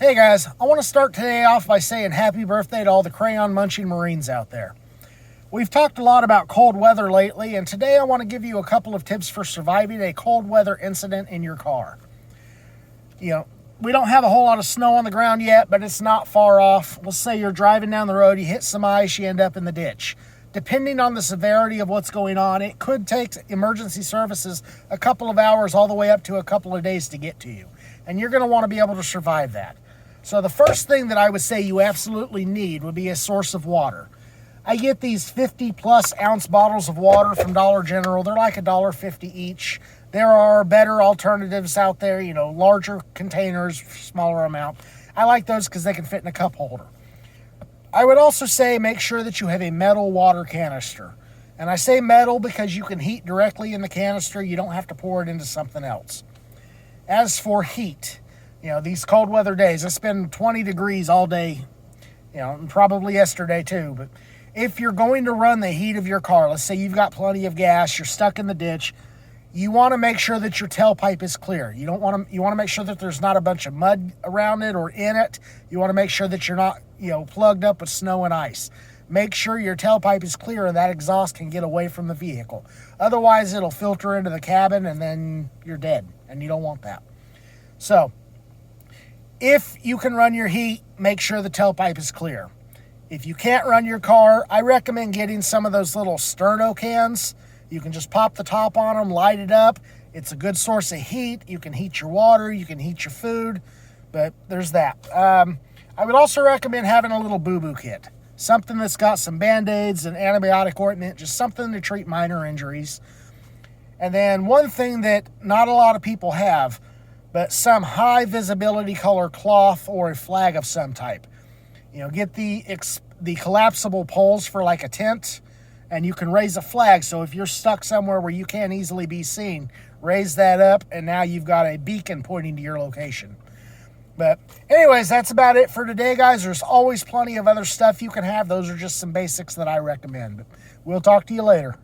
Hey guys, I want to start today off by saying happy birthday to all the crayon munching Marines out there. We've talked a lot about cold weather lately, and today I want to give you a couple of tips for surviving a cold weather incident in your car. We don't have a whole lot of snow on the ground yet, but it's not far off. Let's say you're driving down the road, you hit some ice, you end up in the ditch. Depending on the severity of what's going on, it could take emergency services a couple of hours all the way up to a couple of days to get to you. And you're going to want to be able to survive that. So the first thing that I would say you absolutely need would be a source of water. I get these 50 plus ounce bottles of water from Dollar General. They're like $1.50 each. There are better alternatives out there, larger containers, smaller amount. I like those because they can fit in a cup holder. I would also say make sure that you have a metal water canister. And I say metal because you can heat directly in the canister. You don't have to pour it into something else. As for heat, these cold weather days, it's been 20 degrees all day, and probably yesterday too. But if you're going to run the heat of your car, let's say you've got plenty of gas, you're stuck in the ditch, you want to make sure that your tailpipe is clear. You want to make sure that there's not a bunch of mud around it or in it. You want to make sure that you're not, plugged up with snow and ice. Make sure your tailpipe is clear and that exhaust can get away from the vehicle. Otherwise, it'll filter into the cabin and then you're dead, and you don't want that. So, if you can run your heat, make sure the tailpipe is clear. If you can't run your car, I recommend getting some of those little Sterno cans. You can just pop the top on them, light it up. It's a good source of heat. You can heat your water, you can heat your food, but there's that. I would also recommend having a little boo-boo kit. Something that's got some Band-Aids and antibiotic ointment, just something to treat minor injuries. And then one thing that not a lot of people have, but some high visibility color cloth or a flag of some type. Get the collapsible poles for like a tent, and you can raise a flag. So if you're stuck somewhere where you can't easily be seen, raise that up, and now you've got a beacon pointing to your location. But anyways, that's about it for today, guys. There's always plenty of other stuff you can have. Those are just some basics that I recommend. But we'll talk to you later.